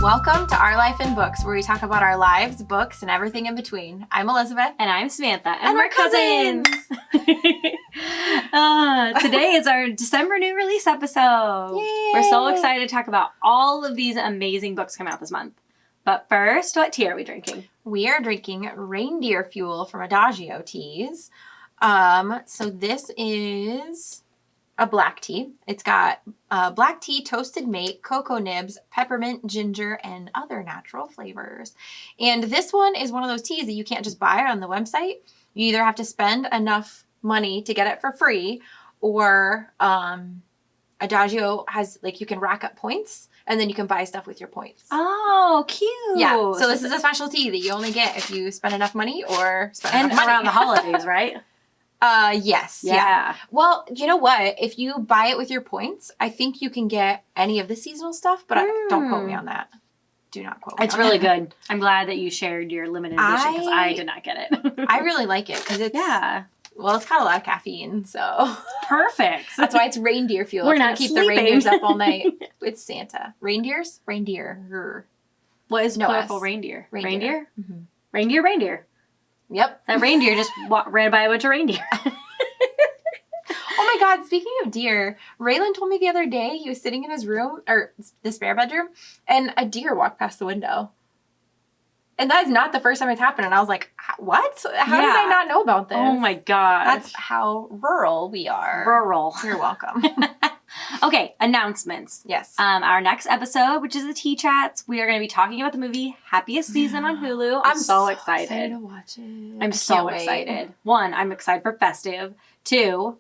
Welcome to Our Life in Books, where we talk about our lives, books, and everything in between. I'm Elizabeth. And I'm Samantha. And we're cousins. Today is our December new release episode. Yay. We're so excited to talk about all of these amazing books coming out this month. But first, what tea are we drinking? We are drinking Reindeer Fuel from Adagio Teas. So this is a black tea. It's got black tea, toasted mate, cocoa nibs, peppermint, ginger, and other natural flavors. And this one is one of those teas that you can't just buy on the website. You either have to spend enough money to get it for free, or Adagio has, like, you can rack up points and then you can buy stuff with your points. Oh, cute. Yeah. So this is a special tea that you only get if you spend enough money or spend And enough money. around the holidays, right? Yes. Yeah. Well, you know what? If you buy it with your points, I think you can get any of the seasonal stuff, but don't quote me on that. Do not quote me It's on really that. good. I'm glad that you shared your limited edition because I did not get it. I really like it because it's, well, it's got a lot of caffeine, so. Perfect. That's why it's reindeer fuel. We're it's not gonna keep sleeping. the reindeers up all night. It's Santa. Reindeers? Reindeer. What is No colorful S. reindeer? Reindeer. Mm-hmm. Reindeer. Yep. That reindeer just ran by a bunch of reindeer. Oh my God, speaking of deer, Raylan told me the other day he was sitting in his room, or the spare bedroom, and a deer walked past the window. And that is not the first time it's happened. And I was like, what? How did I not know about this? Oh my God. That's how rural we are. Rural. You're welcome. Okay, announcements. Yes. Our next episode, which is the Tea Chats, we are going to be talking about the movie Happiest Season on Hulu. I'm so excited. to watch it. I'm so excited. One, I'm excited for festive. Two,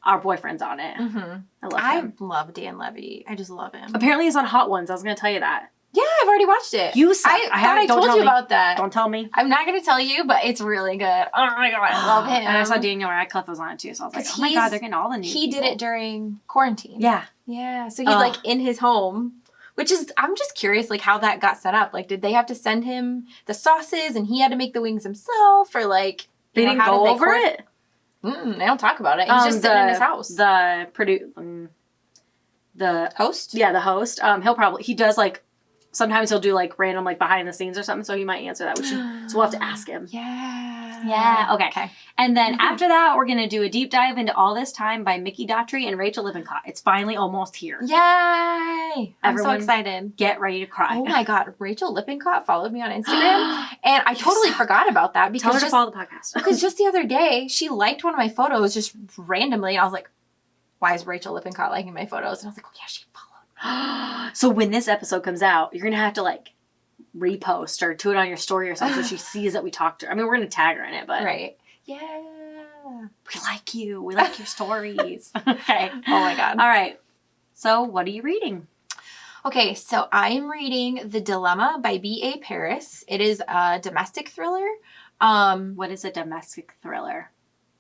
our boyfriend's on it. Mm-hmm. I love him. I love Dan Levy. I just love him. Apparently he's on Hot Ones. I was going to tell you that. Yeah, I've already watched it. You suck. I told you about that. Don't tell me. I'm not going to tell you, but it's really good. Oh my God, I love him. And I saw Daniel Radcliffe was on it too, so I was like, oh my God, they're getting all the new He people. did it during quarantine. Yeah. Yeah, so he's like in his home, which is, I'm just curious, like, how that got set up. Like, did they have to send him the sauces and he had to make the wings himself, or like, They didn't go over it? They don't talk about it. He's just sitting in his house. The host? Yeah, the host. He does like, sometimes he'll do like random like behind the scenes or something, so he might answer that, so we'll have to ask him. Yeah. Okay. And then after that, we're going to do a deep dive into All This Time by Mickey Daughtry and Rachel Lippincott. It's finally almost here. Yay! I'm so excited. Get ready to cry. Oh my God. Rachel Lippincott followed me on Instagram, and I totally forgot about that because Tell her to follow the podcast. Because just the other day, she liked one of my photos just randomly, and I was like, why is Rachel Lippincott liking my photos? And I was like, oh yeah, she followed me. So when this episode comes out, you're going to have to like repost or do it on your story or something so she sees that we talked to her. I mean, we're going to tag her in it, but. Right. Yeah. We like you. We like your stories. Okay. Oh my God. All right. So what are you reading? Okay, so I am reading The Dilemma by B.A. Paris. It is a domestic thriller. What is a domestic thriller?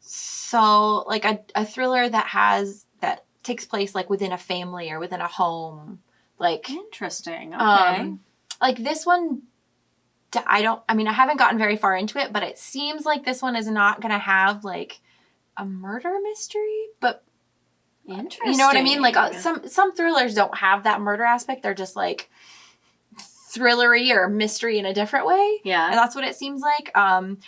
So like a thriller that takes place like within a family or within a home. Like interesting. Okay. Like this one, I haven't gotten very far into it, but it seems like this one is not going to have like a murder mystery, but interesting. You know what I mean? Like some thrillers don't have that murder aspect. They're just like thrillery or mystery in a different way. Yeah. And that's what it seems like.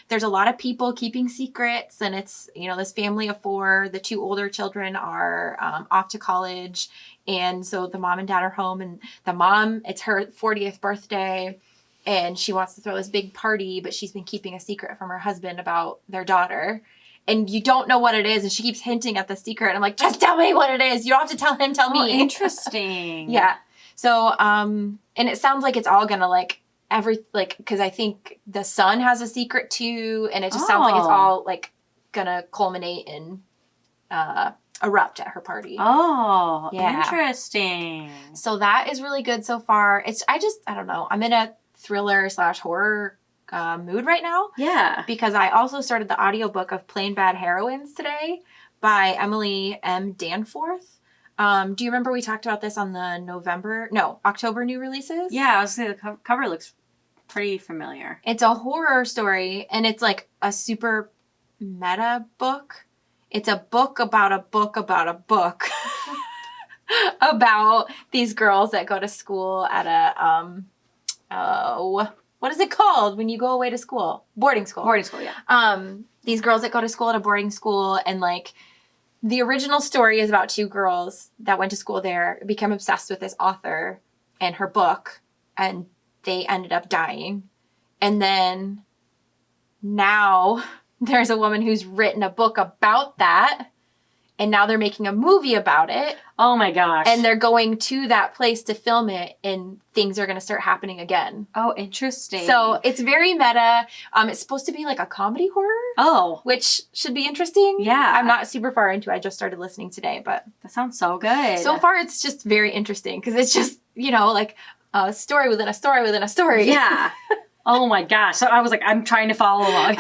There's a lot of people keeping secrets, and it's, this family of 4, the 2 older children are off to college. And so the mom and dad are home, and the mom, it's her 40th birthday, and she wants to throw this big party, but she's been keeping a secret from her husband about their daughter. And you don't know what it is, and she keeps hinting at the secret. And I'm like, just tell me what it is. You don't have to tell him, tell me. Interesting. Yeah. So, and it sounds like it's all gonna because I think the son has a secret too, and it just sounds like it's all like gonna culminate and erupt at her party. Oh, yeah. Interesting. So that is really good so far. I don't know. I'm in a thriller/horror mood right now. Yeah. Because I also started the audiobook of Plain Bad Heroines today by Emily M. Danforth. Do you remember we talked about this on the October new releases? Yeah, I was saying the cover looks pretty familiar. It's a horror story, and it's like a super meta book. It's a book about a book about a book about these girls that go to school at a what is it called when you go away to school? Boarding school. Boarding school, yeah. These girls that go to school at a boarding school, and like the original story is about two girls that went to school there, become obsessed with this author and her book, and they ended up dying. And then now there's a woman who's written a book about that, and now they're making a movie about it. Oh my gosh. And they're going to that place to film it, and things are going to start happening again. Oh, interesting. So it's very meta. It's supposed to be like a comedy horror. Oh. Which should be interesting. Yeah. I'm not super far into it. I just started listening today, but That sounds so good. so far it's just very interesting because it's just, like a story within a story within a story. Yeah. Oh my gosh. So I was like, I'm trying to follow along.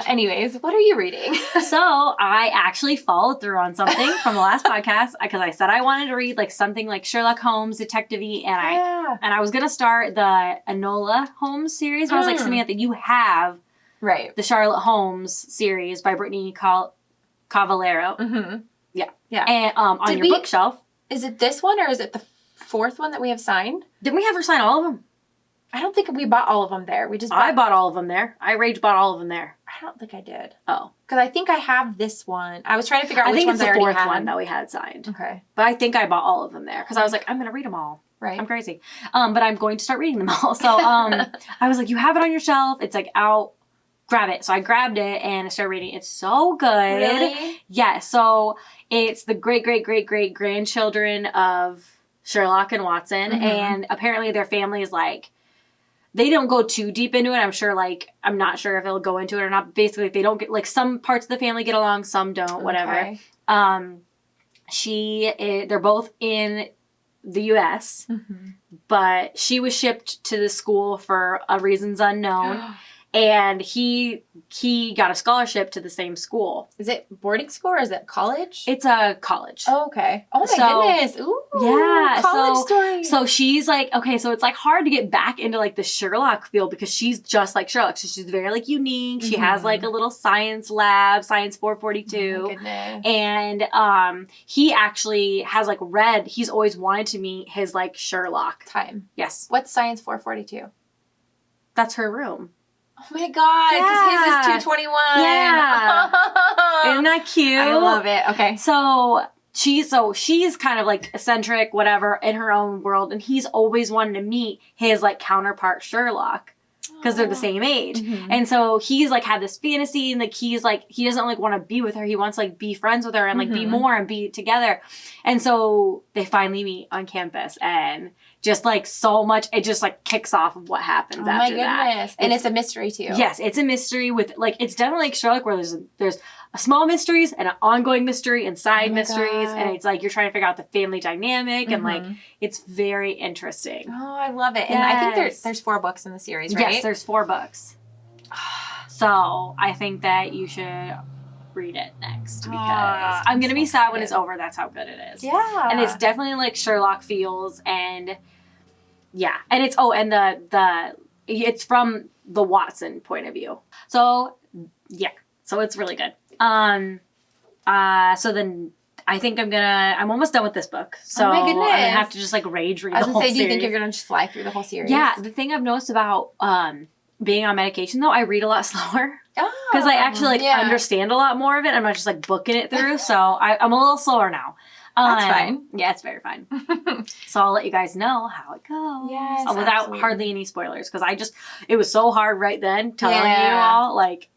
Anyways, what are you reading? So I actually followed through on something from the last podcast because I said I wanted to read like something like Sherlock Holmes, detective-y, and I was gonna start the Enola Holmes series. But I was like, Samantha, you have Right. the Charlotte Holmes series by Brittany Cavallero. Mm-hmm. Yeah. Yeah. And on your bookshelf. Is it this one or is it the fourth one that we have signed? Didn't we have her sign all of them? I don't think we bought all of them there. We just I bought all of them there. I rage bought all of them there. I don't think I did. Oh. Because I think I have this one. I was trying to figure out which ones I it's the already fourth had. one that we had signed. Okay. But I think I bought all of them there because I was like, I'm going to read them all. Right. I'm crazy. But I'm going to start reading them all. So I was like, you have it on your shelf. It's like out. Grab it. So I grabbed it and I started reading. It's so good. Really? Yeah. So it's the great grandchildren of Sherlock and Watson. Mm-hmm. And apparently their family is like, they don't go too deep into it. I'm not sure if they'll go into it or not. Basically, they don't get, like, some parts of the family get along, some don't, whatever. Okay. They're both in the U.S., but she was shipped to the school for reasons unknown. And he got a scholarship to the same school. Is it boarding school or is it college? It's a college. Oh, okay. Oh my goodness. Ooh. Yeah. College story. So she's like, okay, so it's like hard to get back into like the Sherlock field because she's just like Sherlock. So she's very like unique. She has like a little science lab, Science 442. Oh my goodness. And he actually has like he's always wanted to meet his like Sherlock. Time. Yes. What's Science 442? That's her room. Oh my god, because his is 221. Yeah. Isn't that cute? I love it. Okay. So she's kind of like eccentric, whatever, in her own world, and he's always wanted to meet his like counterpart Sherlock because they're the same age. And so he's like had this fantasy, and like he's like he doesn't like want to be with her. He wants to like be friends with her and like be more and be together. And so they finally meet on campus, and just like so much, it just like kicks off of what happens after that. Oh my goodness. And it's a mystery too. Yes, it's a mystery with like, it's definitely like Sherlock where there's a small mysteries and an ongoing mystery and side mysteries. God. And it's like, you're trying to figure out the family dynamic and like, it's very interesting. Oh, I love it. And I think there's 4 books in the series, right? Yes, there's 4 books. So I think that you should read it next because I'm going to be sad when it's over. That's how good it is. Yeah. And it's definitely like Sherlock feels, and yeah. And it's, it's from the Watson point of view. So yeah. So it's really good. So then I think I'm almost done with this book. So oh my goodness. I'm going to have to just like rage read the whole series. Do you think you're going to just fly through the whole series? Yeah. The thing I've noticed about, being on medication though, I read a lot slower. Because I actually understand a lot more of it. I'm not just like booking it through. So I'm a little slower now. That's fine. Yeah, it's very fine. So I'll let you guys know how it goes. Yes, without absolutely. hardly any spoilers. Because it was so hard right then telling you all. Like,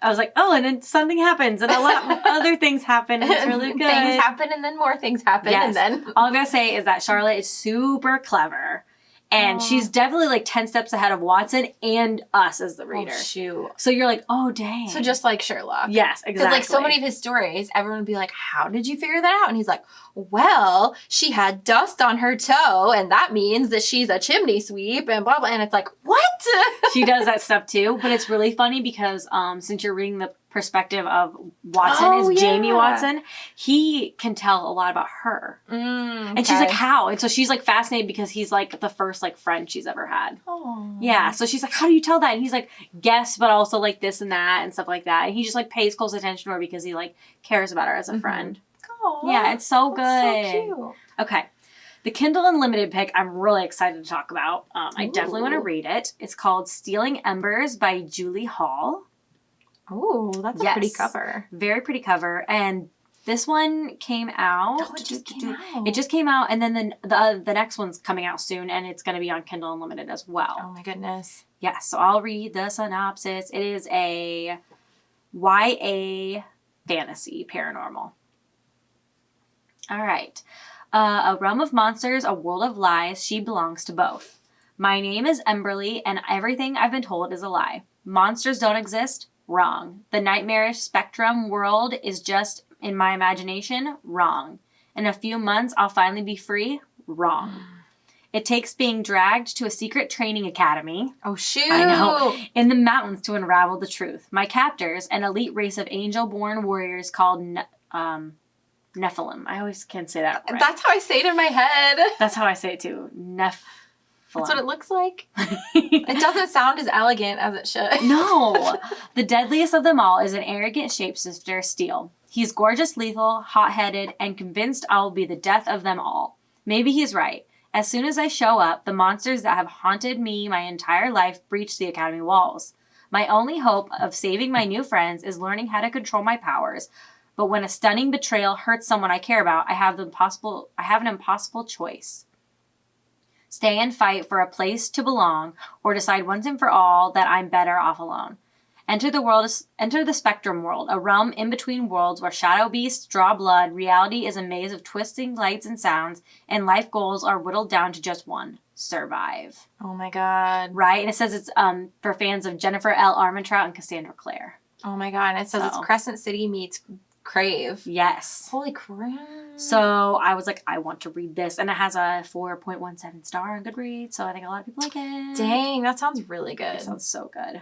I was like, oh, and then something happens. And a lot of other things happen. And it's really good. Things happen and then more things happen. Yes. And then. All I'm going to say is that Charlotte is super clever. And she's definitely like 10 steps ahead of Watson and us as the reader. Oh, shoot. So you're like, oh, dang. So just like Sherlock. Yes, exactly. Because like so many of his stories, everyone would be like, how did you figure that out? And he's like, well, she had dust on her toe and that means that she's a chimney sweep and blah, blah. And it's like, what? She does that stuff too. But it's really funny because since you're reading the perspective of Watson Jamie Watson, he can tell a lot about her. And she's like, how? And so she's like fascinated because he's like the first like friend she's ever had. Oh. Yeah. So she's like, how do you tell that? And he's like, guess, but also like this and that and stuff like that. And he just like pays close attention to her because he like cares about her as a friend. Yeah, it's so good. That's so cute. Okay. The Kindle Unlimited pick, I'm really excited to talk about. I definitely want to read it. It's called Stealing Embers by Julie Hall. Oh, that's a pretty cover. Very pretty cover. And this one came out. Oh, it just came out. It just came out, and then the next one's coming out soon, and it's going to be on Kindle Unlimited as well. Oh my goodness. Yeah, so I'll read the synopsis. It is a YA fantasy paranormal. All right. A realm of monsters, a world of lies, she belongs to both. My name is Emberly, and everything I've been told is a lie. Monsters don't exist? Wrong. The nightmarish spectrum world is just in my imagination? Wrong. In a few months, I'll finally be free? Wrong. It takes being dragged to a secret training academy. Oh, shoot. I know. In the mountains to unravel the truth. My captors, an elite race of angel-born warriors called Nephilim. I always can't say that right. That's how I say it in my head. That's how I say it too. Nephilim. That's what it looks like. It doesn't sound as elegant as it should. No. The deadliest of them all is an arrogant shapeshifter, Steel. He's gorgeous, lethal, hot-headed, and convinced I'll be the death of them all. Maybe he's right. As soon as I show up, the monsters that have haunted me my entire life breach the academy walls. My only hope of saving my new friends is learning how to control my powers. But when a stunning betrayal hurts someone I care about, I have an impossible choice. Stay and fight for a place to belong, or decide once and for all that I'm better off alone. Enter the spectrum world, a realm in between worlds where shadow beasts draw blood, reality is a maze of twisting lights and sounds, and life goals are whittled down to just one: survive. Oh my God. Right? And it says it's for fans of Jennifer L. Armentrout and Cassandra Clare. Oh my God. And it says it's Crescent City meets Crave. Yes. Holy crap. So I was like, I want to read this. And it has a 4.17 star on Goodreads, so I think a lot of people like it. Dang, that sounds really good. It sounds so good.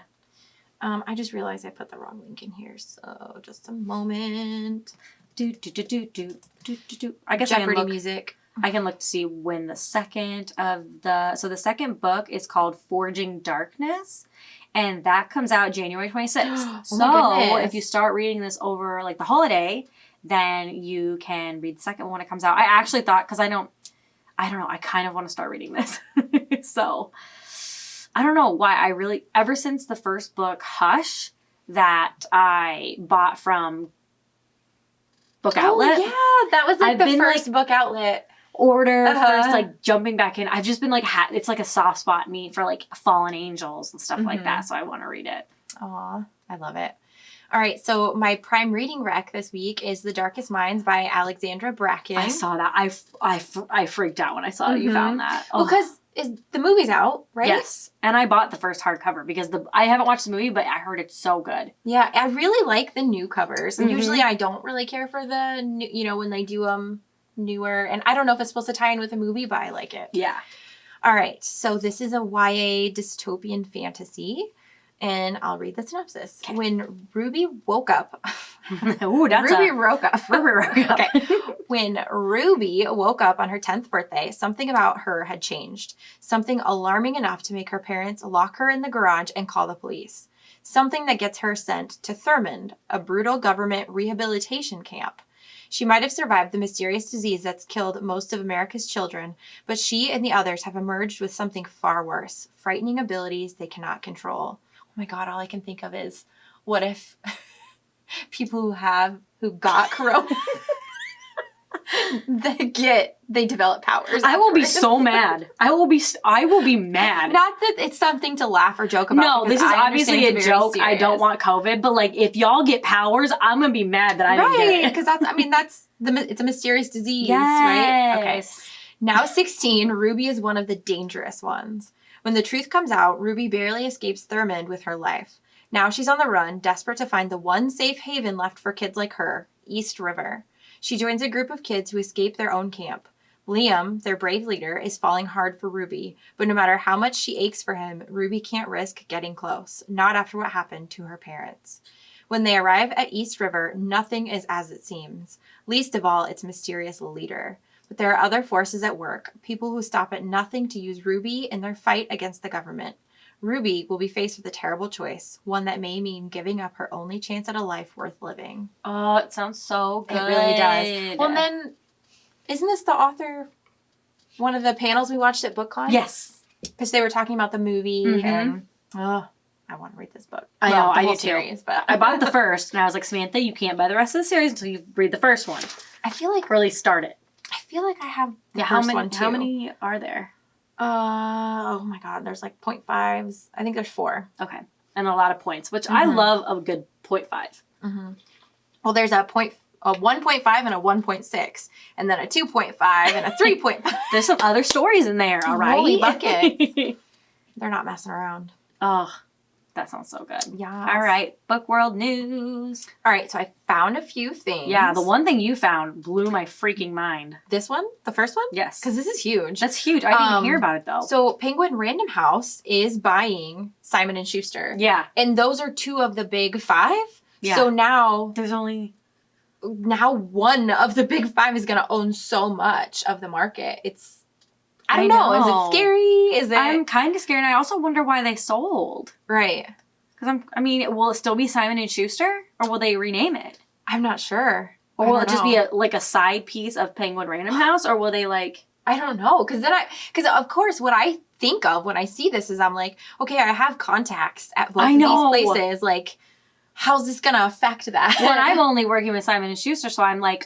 I just realized I put the wrong link in here, so just a moment. I guess Jeopardy I can look, music. I can look to see when the second book is called Forging Darkness, and that comes out January 26th. So if you start reading this over like the holiday, then you can read the second one when it comes out. I actually thought, because I don't know, I kind of want to start reading this. So I don't know why ever since the first book, Hush, that I bought from Book Outlet. Oh, yeah, that was like the first Book Outlet. First, like jumping back in. I've just been like, it's like a soft spot in me for like fallen angels and stuff like that. So I want to read it. Aw, I love it. All right, so my prime reading rec this week is The Darkest Minds by Alexandra Bracken. I saw that. I freaked out when I saw that you found that. Well, because the movie's out, right? Yes, and I bought the first hardcover because I haven't watched the movie, but I heard it's so good. Yeah, I really like the new covers. And usually I don't really care for the new, when they do newer, and I don't know if it's supposed to tie in with a movie, but I like it. Yeah. All right, so this is a YA dystopian fantasy. And I'll read the synopsis. Okay. When Ruby woke up. Ooh, that's Ruby woke up. Okay. When Ruby woke up on her 10th birthday, something about her had changed. Something alarming enough to make her parents lock her in the garage and call the police. Something that gets her sent to Thurmond, a brutal government rehabilitation camp. She might have survived the mysterious disease that's killed most of America's children, but she and the others have emerged with something far worse, frightening abilities they cannot control. Oh my God, all I can think of is, what if people who got corona, they develop powers. I will be so mad. I will be mad. Not that it's something to laugh or joke about. No, this is obviously a joke. I don't want COVID, but like if y'all get powers, I'm gonna be mad that I didn't get it. Because it's a mysterious disease, yes. right? Okay. Now 16, Ruby is one of the dangerous ones. When the truth comes out, Ruby barely escapes Thurmond with her life. Now she's on the run, desperate to find the one safe haven left for kids like her, East River. She joins a group of kids who escape their own camp. Liam, their brave leader, is falling hard for Ruby, but no matter how much she aches for him, Ruby can't risk getting close, not after what happened to her parents. When they arrive at East River, nothing is as it seems, least of all its mysterious leader. But there are other forces at work, people who stop at nothing to use Ruby in their fight against the government. Ruby will be faced with a terrible choice, one that may mean giving up her only chance at a life worth living. Oh, it sounds so good. It really does. Well, and then, isn't this the author, one of the panels we watched at BookCon? Yes. Because they were talking about the movie, and, I want to read this book. I know, the I whole do too. series, but I bought the first, and I was like, Samantha, you can't buy the rest of the series until you read the first one. I feel like... Really start it. I feel like I have the how first many, one, too. How many are there? Oh my god, there's like 0.5s. I think there's 4. Okay. And a lot of points, which I love a good 0.5. Mm-hmm. Well, there's a 1.5 and a 1.6, and then a 2.5 and a 3.5. There's some other stories in there, all right? Holy buckets. They're not messing around. Oh, that sounds so good. Yeah. All right, book world news. All right, so I found a few things. Yeah, the one thing you found blew my freaking mind. This one? The first one? Yes. Because this is huge. That's huge. I didn't hear about it, though. So Penguin Random House is buying Simon & Schuster. Yeah. And those are 2 of the big 5. Yeah. So now... There's only... Now one of the big 5 is going to own so much of the market. It's... I don't know. Is it scary? Is it... I'm kind of scared. I also wonder why they sold. Right. Because will it still be Simon & Schuster? Or will they rename it? I'm not sure. Or will it just be a side piece of Penguin Random House? Or will they like... I don't know. Because of course, what I think of when I see this is I'm like, okay, I have contacts at both of these places. Like, how's this going to affect that? Well, I'm only working with Simon & Schuster, so I'm like,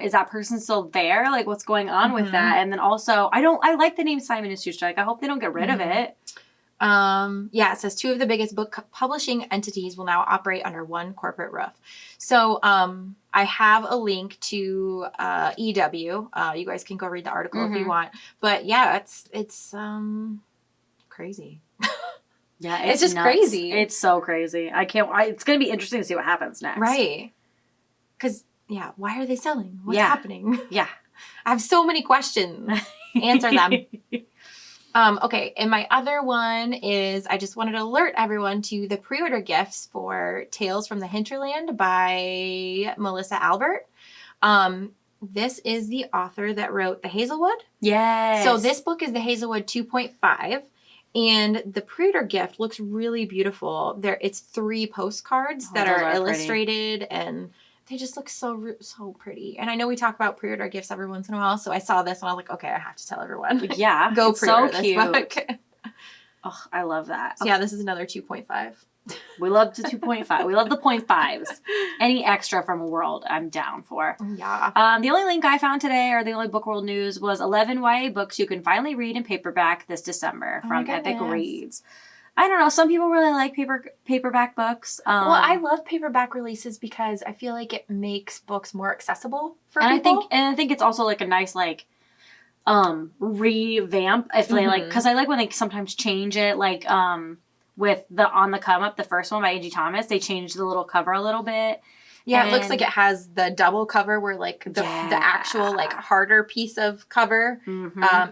is that person still there? Like, what's going on with that? And then also, I like the name Simon & Schuster. Like, I hope they don't get rid of it. Yeah, it says 2 of the biggest book publishing entities will now operate under one corporate roof. So, I have a link to EW. You guys can go read the article if you want. But yeah, it's crazy. Yeah, it's just nuts. Crazy. It's so crazy. It's going to be interesting to see what happens next. Right. Because, yeah, why are they selling? What's happening? Yeah. I have so many questions. Answer them. Okay, and my other one is I just wanted to alert everyone to the pre-order gifts for Tales from the Hinterland by Melissa Albert. This is the author that wrote The Hazelwood. Yes. So this book is The Hazelwood 2.5, and the pre-order gift looks really beautiful. It's 3 postcards that are illustrated, and they just look so pretty. And I know we talk about pre-order gifts every once in a while, so I saw this and I was like, okay, I have to tell everyone. Yeah. Go pre-order this book. Oh, I love that. So yeah, this is another 2.5. We love the 2.5. We love the 0.5s. Any extra from a world, I'm down for. Yeah. The only link I found today, or the only book world news, was 11 YA books you can finally read in paperback this December from Epic Reads. I don't know. Some people really like paperback books. Well, I love paperback releases because I feel like it makes books more accessible for people. I think it's also like a nice revamp. If they because I like when they sometimes change it. Like with the On the Come Up, the first one by Angie Thomas, they changed the little cover a little bit. Yeah, it looks like it has the double cover where like the actual like harder piece of cover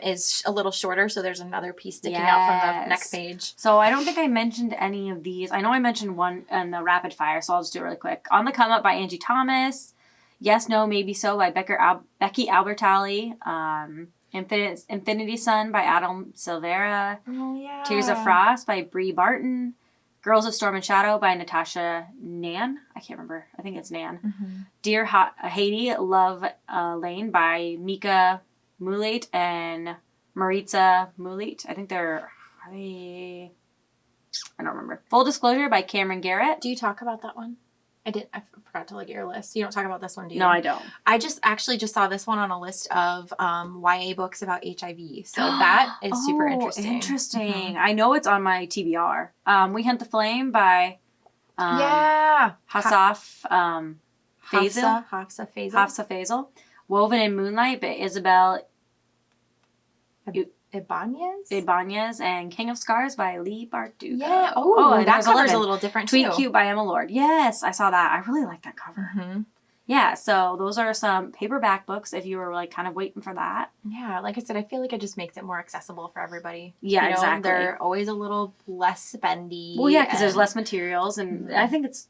is a little shorter. So there's another piece sticking out from the next page. So I don't think I mentioned any of these. I know I mentioned one in the rapid fire, so I'll just do it really quick. On the Come Up by Angie Thomas. Yes, No, Maybe So by Becky Albertalli. Infinity Sun by Adam Silvera. Oh, yeah. Tears of Frost by Bree Barton. Girls of Storm and Shadow by Natasha Nan. I can't remember. I think it's Nan. Dear Haiti, Love Lane by Mika Mulate and Maritza Mulate. I think I don't remember. Full Disclosure by Cameron Garrett. Do you talk about that one? I forgot to look at your list. You don't talk about this one, do you? No, I don't. I just saw this one on a list of YA books about HIV. So that is super interesting. Interesting. I know it's on my TBR. We Hunt the Flame by Hafsa Faisal. Woven in Moonlight by Isabel Ibanez and King of Scars by Lee Bardugo. Yeah. Oh, that cover's a little different too. Tweet Cute by Emma Lord. Yes, I saw that. I really like that cover. Yeah, so those are some paperback books if you were like kind of waiting for that. Yeah, like I said, I feel like it just makes it more accessible for everybody. Yeah, exactly. They're always a little less spendy. Well, yeah, because there's less materials, and I think it's...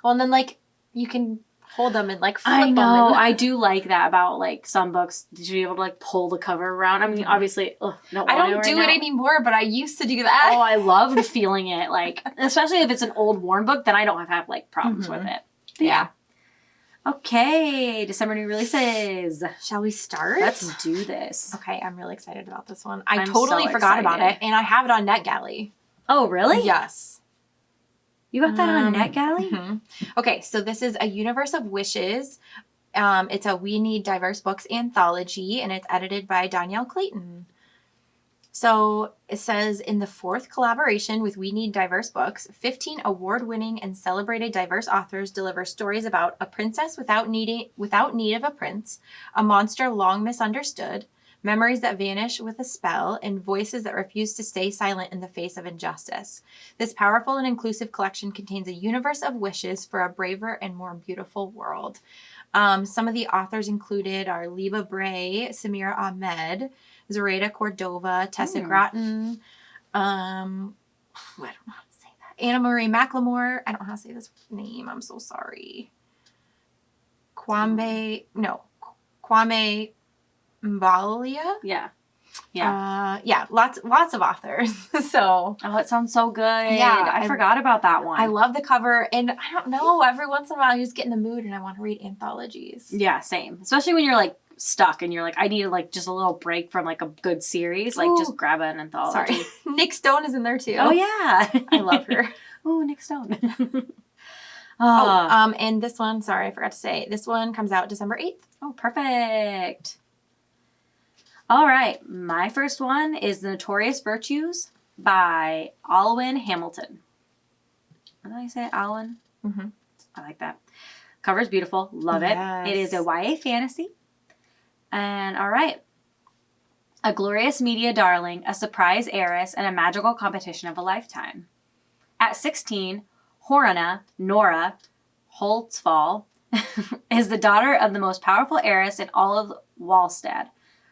Well, and then like you can... hold them and like flip I them. know. And... I do like that about like some books. Did you be able to like pull the cover around? I mean, obviously, no. I don't do it anymore, but I used to do that. Oh, I loved feeling it. Like, especially if it's an old worn book, then I don't have like problems with it. But yeah. Okay, December new releases. Shall we start? Let's do this. Okay, I'm really excited about this one. I totally forgot about it, and I have it on NetGalley. Oh, really? Yes. You got that on NetGalley? Mm-hmm. Okay, so this is A Universe of Wishes. It's a We Need Diverse Books anthology, and it's edited by Danielle Clayton. So it says, in the fourth collaboration with We Need Diverse Books, 15 award-winning and celebrated diverse authors deliver stories about a princess without need of a prince, a monster long misunderstood, memories that vanish with a spell, and voices that refuse to stay silent in the face of injustice. This powerful and inclusive collection contains a universe of wishes for a braver and more beautiful world. Some of the authors included are Liba Bray, Samira Ahmed, Zoraida Cordova, Tessa Grattan, I don't know how to say that. Anna Marie McLemore. I don't know how to say this name. I'm so sorry. Kwame Mbalia. Yeah. Lots of authors. So. Oh, it sounds so good. Yeah. I forgot about that one. I love the cover, and I don't know, every once in a while I just get in the mood and I want to read anthologies. Yeah, same. Especially when you're like stuck and you're like, I need like just a little break from like a good series. Like just grab an anthology. Sorry. Nick Stone is in there too. Oh yeah. I love her. Oh, Nick Stone. And this one, sorry, I forgot to say, this one comes out December 8th. Oh, perfect. All right. My first one is The Notorious Virtues by Alwyn Hamilton. What did I say? Alwyn? Mm-hmm. I like that. Cover's beautiful. Love it. It is a YA fantasy. And all right. A glorious media darling, a surprise heiress, and a magical competition of a lifetime. At 16, Nora Holtzfall, is the daughter of the most powerful heiress in all of Wallstad.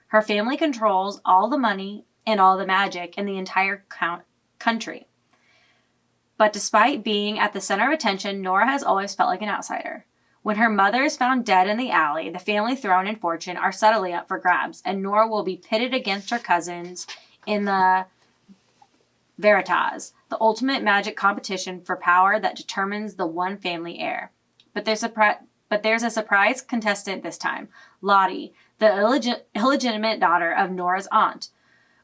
Her family controls all the money and all the magic in the entire country. But despite being at the center of attention, Nora has always felt like an outsider. When her mother is found dead in the alley, the family throne and fortune are subtly up for grabs, and Nora will be pitted against her cousins in the Veritas, the ultimate magic competition for power that determines the one family heir. But there's a surprise contestant this time, Lottie, the illegitimate daughter of Nora's aunt.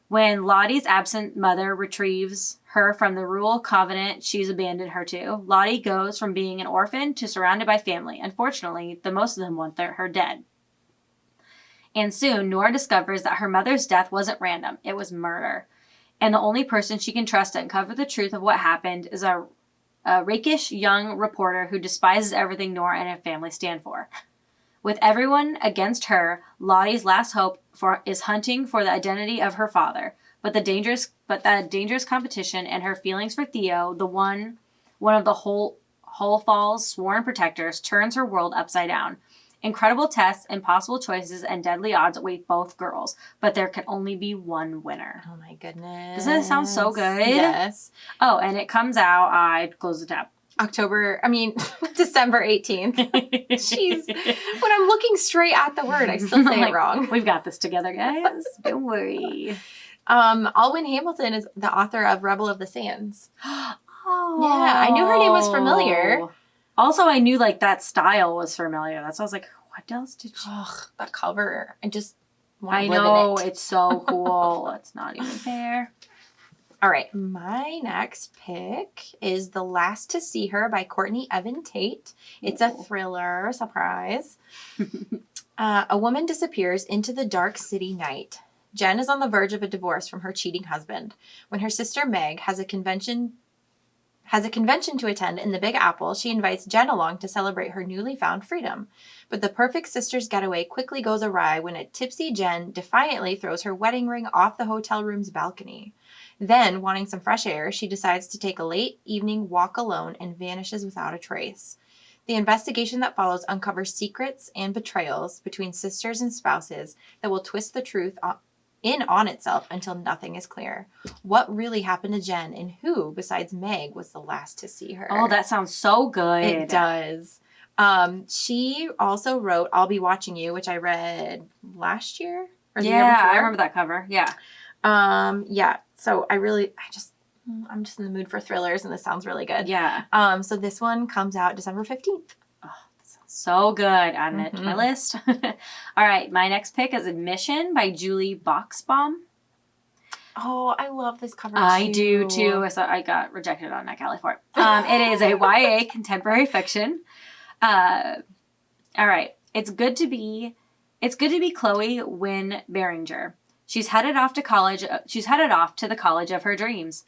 When Lottie's absent mother retrieves her from the rural convent she's abandoned her to, Lottie goes from being an orphan to surrounded by family. Unfortunately, the most of them want her dead. And soon, Nora discovers that her mother's death wasn't random. It was murder. And the only person she can trust to uncover the truth of what happened is a rakish young reporter who despises everything Nora and her family stand for. With everyone against her, Lottie's last hope is hunting for the identity of her father. But that dangerous competition and her feelings for Theo, one of the Hullfall's sworn protectors, turns her world upside down. Incredible tests, impossible choices, and deadly odds await both girls, but there can only be one winner. Oh my goodness. Doesn't it sound so good? Yes. Oh, and it comes out, I close the tab. December 18th. Jeez. When I'm looking straight at the word, I still say it wrong. We've got this together, guys. Don't worry. Alwyn Hamilton is the author of Rebel of the Sands. Oh. Yeah, I knew her name was familiar. Also, I knew like that style was familiar. That's why I was like, what else did she... Ugh, that cover. I just want I to live know, in it. it's so cool. It's not even fair. All right, my next pick is The Last to See Her by Courtney Evan Tate. It's a thriller, surprise. A woman disappears into the dark city night. Jen is on the verge of a divorce from her cheating husband. When her sister Meg has a convention to attend in the Big Apple, she invites Jen along to celebrate her newly found freedom. But the perfect sister's getaway quickly goes awry when a tipsy Jen defiantly throws her wedding ring off the hotel room's balcony. Then, wanting some fresh air, she decides to take a late evening walk alone and vanishes without a trace. The investigation that follows uncovers secrets and betrayals between sisters and spouses that will twist the truth on itself until nothing is clear. What really happened to Jen, and who, besides Meg, was the last to see her? Oh, that sounds so good. It does. She also wrote I'll Be Watching You, which I read last year or the year Yeah, before. I remember that cover. Yeah. Yeah. So I'm just in the mood for thrillers, and this sounds really good. Yeah. So this one comes out December 15th. Oh, that sounds so good. Adding it to my list. All right, my next pick is Admission by Julie Boxbaum. Oh, I love this cover too. I do too. So I got rejected on NetGalley for it. It is a YA contemporary fiction. All right. It's good to be Chloe Wynne Beringer. She's headed off to the college of her dreams.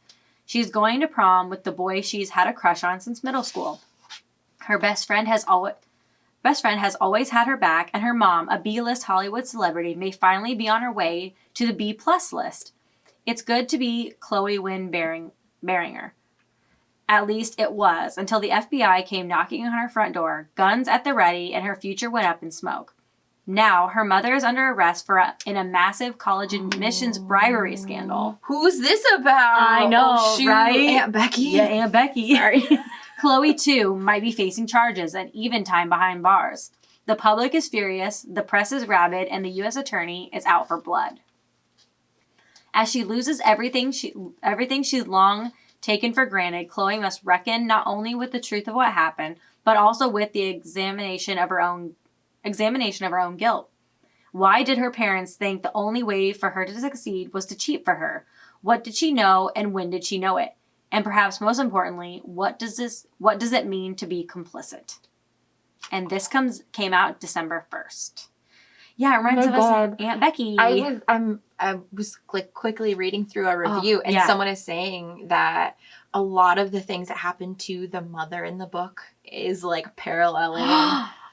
She's going to prom with the boy she's had a crush on since middle school. Her best friend has always had her back, and her mom, a B-list Hollywood celebrity, may finally be on her way to the B+ list. It's good to be Chloe Wynne Beringer. At least it was, until the FBI came knocking on her front door, guns at the ready, and her future went up in smoke. Now, her mother is under arrest in a massive college admissions bribery scandal. Who's this about? I know, right? Aunt Becky? Yeah, Aunt Becky. Sorry. Chloe, too, might be facing charges and even time behind bars. The public is furious, the press is rabid, and the U.S. attorney is out for blood. As she loses everything she's long taken for granted, Chloe must reckon not only with the truth of what happened, but also with the examination of her own guilt. Why did her parents think the only way for her to succeed was to cheat for her? What did she know, and when did she know it? And perhaps most importantly, what does it mean to be complicit? And this came out December 1st. Yeah, it reminds us of Aunt Becky. I was quickly reading through a review, and someone is saying that a lot of the things that happen to the mother in the book is like paralleling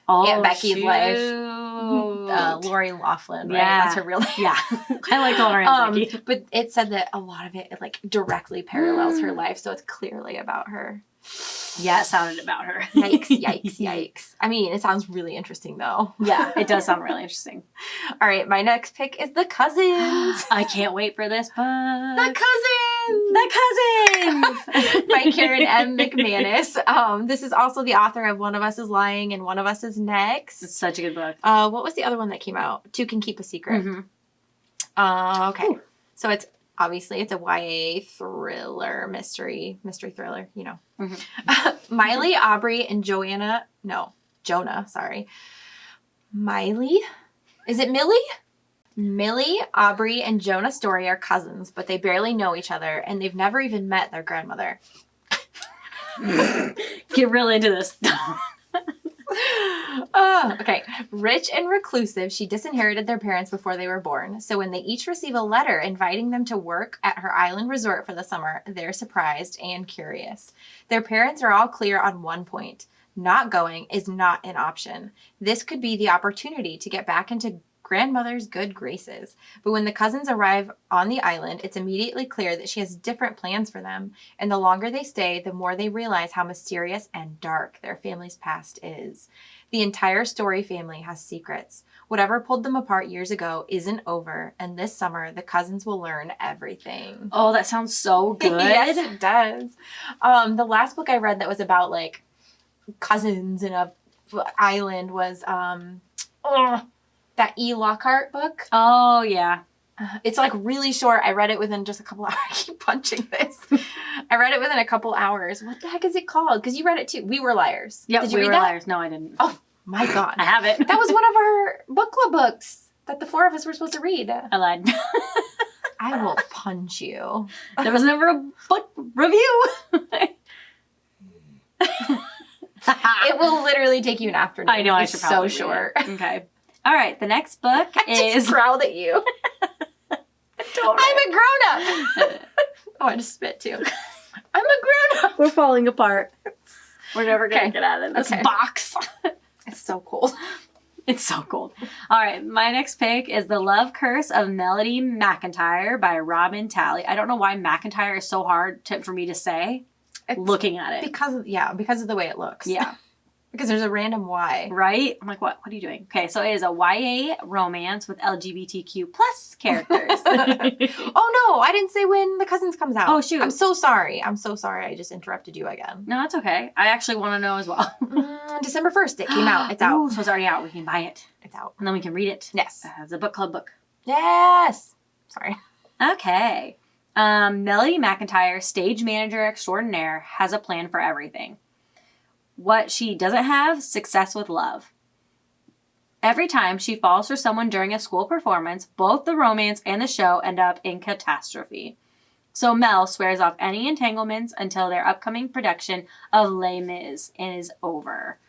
Aunt Becky's life. Lori Loughlin, right? Yeah. That's her real name. Yeah. I like calling her Aunt Becky. But it said that a lot of it like directly parallels her life, so it's clearly about her. Yeah, it sounded about her. Yikes. I mean, it sounds really interesting, though. Yeah, it does sound really interesting. All right, my next pick is The Cousins. I can't wait for this book. The Cousins! The Cousins! By Karen M. McManus. This is also the author of One of Us is Lying and One of Us is Next. It's such a good book. What was the other one that came out? Two Can Keep a Secret. Mm-hmm. Okay. Ooh. So it's a YA thriller, mystery thriller, you know. Mm-hmm. Miley, Aubrey, and Jonah, sorry. Miley? Is it Millie? Millie, Aubrey, and Jonah Story are cousins, but they barely know each other, and they've never even met their grandmother. Get real into this. Okay. Rich and reclusive, she disinherited their parents before they were born. So when they each receive a letter inviting them to work at her island resort for the summer, they're surprised and curious. Their parents are all clear on one point. Not going is not an option. This could be the opportunity to get back into grandmother's good graces. But when the cousins arrive on the island, it's immediately clear that she has different plans for them. And the longer they stay, the more they realize how mysterious and dark their family's past is. The entire Story family has secrets. Whatever pulled them apart years ago isn't over, and this summer the cousins will learn everything. Oh, that sounds so good. Yes, it does. The last book I read that was about like cousins in a island was that E. Lockhart book. Oh, yeah. It's like really short. I read it within just a couple hours. I keep punching this. I read it within a couple hours. What the heck is it called? Because you read it too. We Were Liars. Yep, Did you read We Were that? Liars. No, I didn't. Oh my God. I have it. That was one of our book club books that the four of us were supposed to read. I lied. I will punch you. There was never a book review. It will literally take you an afternoon. I know. I It's should probably so short. Okay. All right. The next book I is. just growled at you. I'm a grown up. Oh, I just spit too. I'm a grown up. We're falling apart. We're never going to Okay. get out of this Okay. box. It's so cold. It's so cold. All right. My next pick is The Love Curse of Melody McIntyre by Robin Talley. I don't know why McIntyre is so hard for me to say. It's looking at it. because of the way it looks. Yeah. Because there's a random Y. Right? I'm like, what are you doing? Okay, so it is a YA romance with LGBTQ plus characters. Oh no, I didn't say when The Cousins comes out. Oh, shoot. I'm so sorry. I just interrupted you again. No, it's okay. I actually want to know as well. December 1st, it came out. It's out. Ooh, so it's already out. We can buy it. It's out. And then we can read it. Yes. It's a book club book. Yes. Sorry. Okay. Melody McIntyre, stage manager extraordinaire, has a plan for everything. What she doesn't have, success with love. Every time she falls for someone during a school performance, both the romance and the show end up in catastrophe. So Mel swears off any entanglements until their upcoming production of Les Mis is over.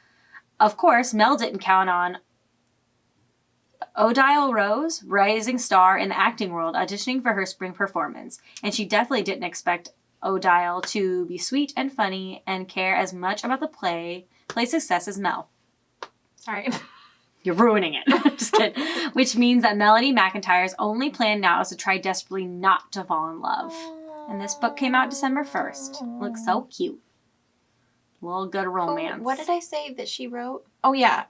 Of course, Mel didn't count on Odile Rose, rising star in the acting world, auditioning for her spring performance. And she definitely didn't expect Odile to be sweet and funny and care as much about the play success as Mel. Sorry. You're ruining it. Just kidding. Which means that Melody McIntyre's only plan now is to try desperately not to fall in love. And this book came out December 1st. Looks so cute. Little good romance. Oh, what did I say that she wrote? Oh, yeah.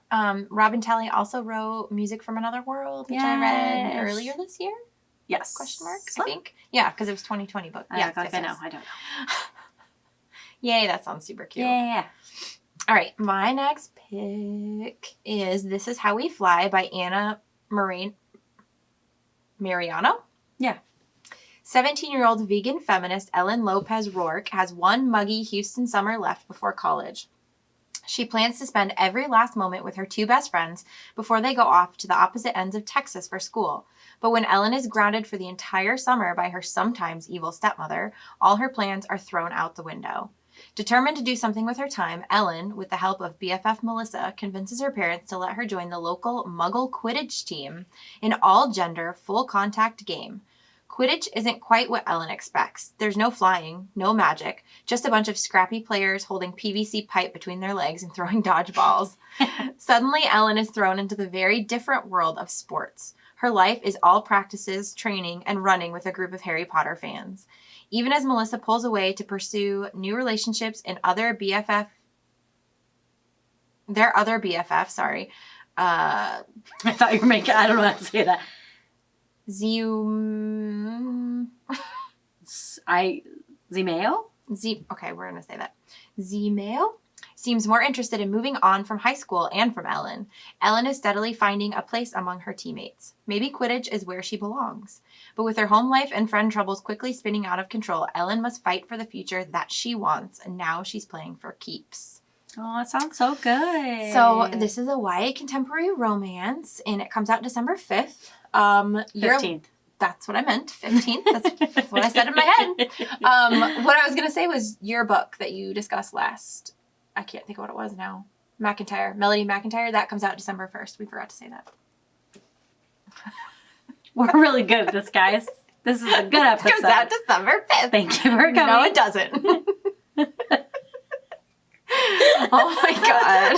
Robin Talley also wrote Music from Another World, which I read earlier this year. Yes. Question mark, I think. Yeah, because it was 2020 book. Yeah, I know. I don't know. Yay, that sounds super cute. Yeah. All right, my next pick is This Is How We Fly by Anna Mariano. Yeah. 17-year-old vegan feminist Ellen Lopez Rourke has one muggy Houston summer left before college. She plans to spend every last moment with her two best friends before they go off to the opposite ends of Texas for school. But when Ellen is grounded for the entire summer by her sometimes evil stepmother, all her plans are thrown out the window. Determined to do something with her time, Ellen, with the help of BFF Melissa, convinces her parents to let her join the local Muggle Quidditch team, an all-gender, full-contact game. Quidditch isn't quite what Ellen expects. There's no flying, no magic, just a bunch of scrappy players holding PVC pipe between their legs and throwing dodgeballs. Suddenly, Ellen is thrown into the very different world of sports. Her life is all practices, training, and running with a group of Harry Potter fans. Even as Melissa pulls away to pursue new relationships and their other BFF, sorry. I thought you were making, I don't know how to say that. Zimeo? Okay, we're going to say that. Zimeo seems more interested in moving on from high school and from Ellen. Ellen is steadily finding a place among her teammates. Maybe Quidditch is where she belongs. But with her home life and friend troubles quickly spinning out of control, Ellen must fight for the future that she wants, and now she's playing for keeps. Oh, it sounds so good. So this is a YA contemporary romance, and it comes out December 5th. 15th. That's what I meant. 15th. That's what I said in my head. What I was going to say was your book that you discussed last. I can't think of what it was now. Melody McIntyre. That comes out December 1st. We forgot to say that. We're really good at this, guys. This is a good episode. It comes out December 5th. Thank you for coming. No, it doesn't. Oh my god.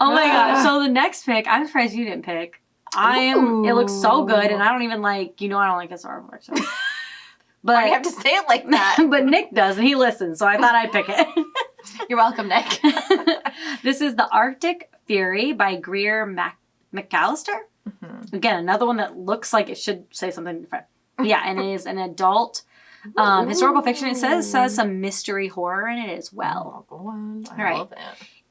Oh my gosh. So the next pick, I'm surprised you didn't pick. It looks so good, and I don't even I don't like historical fiction. But why do you have to say it like that? But Nick does, and he listens, so I thought I'd pick it. You're welcome, Nick. This is The Arctic Fury by Greer McAllister. Mm-hmm. Again, another one that looks like it should say something different. Yeah, and it is an adult historical fiction. It says some mystery horror in it as well. Oh, go on. I love it.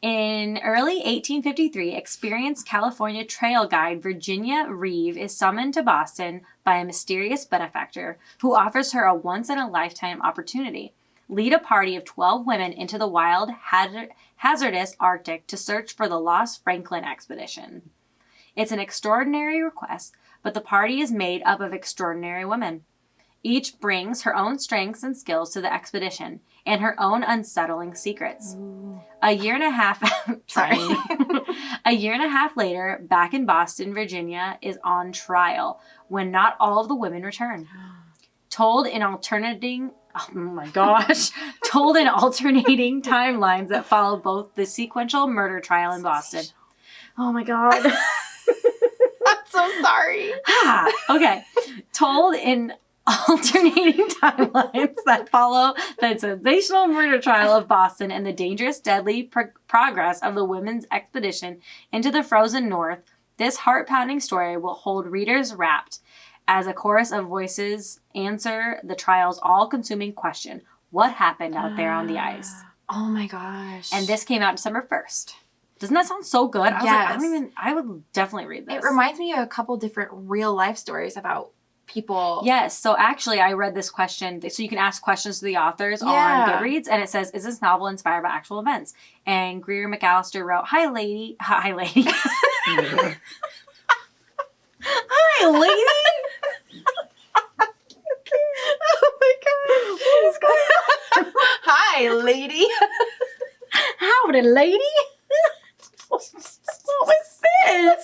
In early 1853, experienced California trail guide Virginia Reeve is summoned to Boston by a mysterious benefactor who offers her a once-in-a-lifetime opportunity. Lead a party of 12 women into the wild, hazardous Arctic to search for the lost Franklin expedition. It's an extraordinary request, but the party is made up of extraordinary women. Each brings her own strengths and skills to the expedition and her own unsettling secrets. Ooh. A year and a half later, back in Boston, Virginia is on trial when not all of the women return. Told in alternating timelines that follow both the sequential murder trial in Boston. Oh my god. I'm so sorry. Okay. Told in alternating timelines that follow the sensational murder trial of Boston and the dangerous, deadly progress of the women's expedition into the frozen north, this heart-pounding story will hold readers rapt as a chorus of voices answer the trial's all-consuming question, what happened out there on the ice? Oh my gosh. And this came out December 1st. Doesn't that sound so good? I was like, I would definitely read this. It reminds me of a couple different real life stories about people. Yes. So actually, I read this question. So you can ask questions to the authors on Goodreads, and it says, "Is this novel inspired by actual events?" And Greer McAllister wrote, "Hi, lady. Hi, lady. Hi, lady." Oh my god! What is going on? Hi, lady. Howdy, lady. What was this?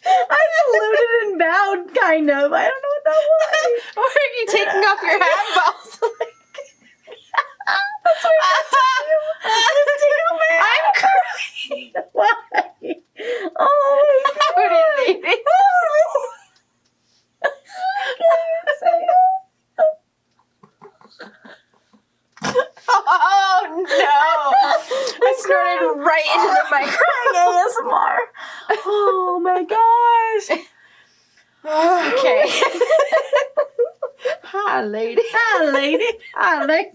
I saluted and bowed, kind of. I don't know what that was. Or are you taking off your hat balls? That's what I'm take off my hat. I'm crying. Why? Oh my god. Howdy, lady. Oh no! I snorted right into the microphone. ASMR. Oh my gosh. Okay. Hi, lady. Hi, lady. Hi, lady.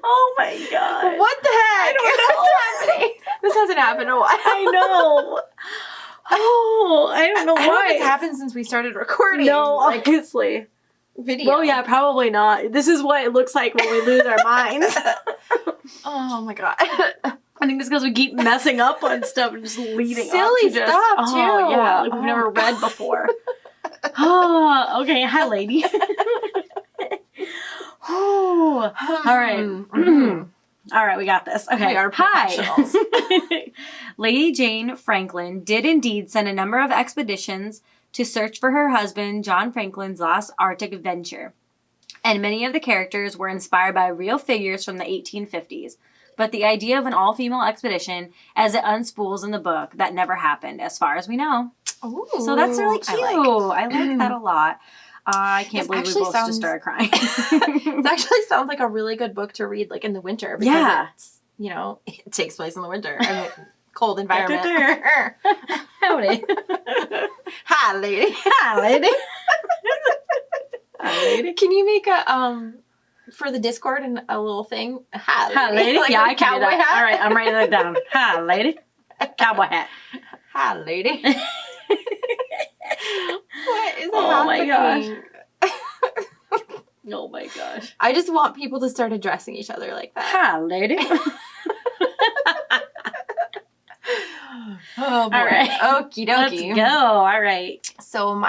Oh my god. What the heck? I don't know. What's happening? This hasn't happened in a while. I know. Oh, I don't know I why. don't know if it's happened since we started recording. No, like obviously. video. Well, yeah, probably not. This is what it looks like when we lose our minds. Oh my god. I think it's because we keep messing up on stuff and just leading Silly up to just, stuff, too. Yeah, like we've Oh. never read before. Oh, okay. Hi, lady. Oh, all right. Mm-hmm. All right, we got this. Okay. We are professionals. Hi. Lady Jane Franklin did indeed send a number of expeditions to search for her husband, John Franklin's lost Arctic adventure. And many of the characters were inspired by real figures from the 1850s. But the idea of an all-female expedition, as it unspools in the book, that never happened, as far as we know. Ooh, So that's really cute. I like that a lot. I can't believe we both just started crying. It actually sounds like a really good book to read, like in the winter, because it's, you know, it takes place in the winter. I mean, cold environment. Howdy. Hi, lady. Hi, lady. Hi, lady. Can you make a for the Discord and a little thing? Hi, lady. Hi, lady. Like yeah, a I can do cowboy that. hat. All right, I'm writing that down. Hi, lady. Cowboy hat. Hi, lady. What is Oh my happening? Oh my gosh. I just want people to start addressing each other like that. Hi, lady. Oh boy. All right. Okie Let's dokie. go. All right. So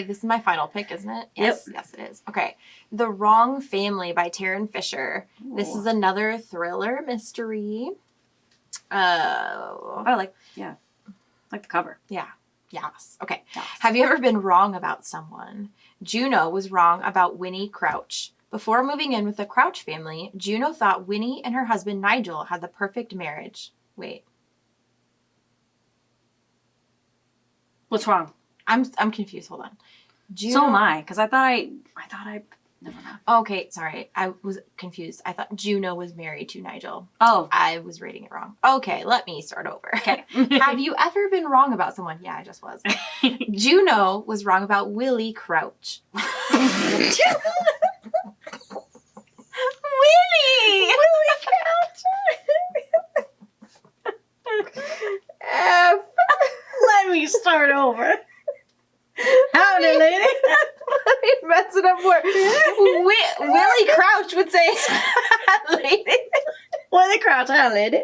this is my final pick, isn't it? Yes. Yep. Yes, it is. Okay. The Wrong Family by Taryn Fisher. This is another thriller mystery. I like the cover. Yes. Okay. Yes. Have you ever been wrong about someone? Juno was wrong about Winnie Crouch. Before moving in with the Crouch family, Juno thought Winnie and her husband Nigel had the perfect marriage. Wait. What's wrong? I'm confused. Hold on. Juno... So am I, because I thought I never know. Okay, sorry. I was confused. I thought Juno was married to Nigel. Oh. I was reading it wrong. Okay, let me start over. Okay. Have you ever been wrong about someone? Yeah, I just was. Juno was wrong about Willie Crouch. Willie! Willie Crouch! F. Let me start over. Howdy, lady. Let me mess it up more. Willie Crouch would say, lady. Willie Crouch, hi, lady.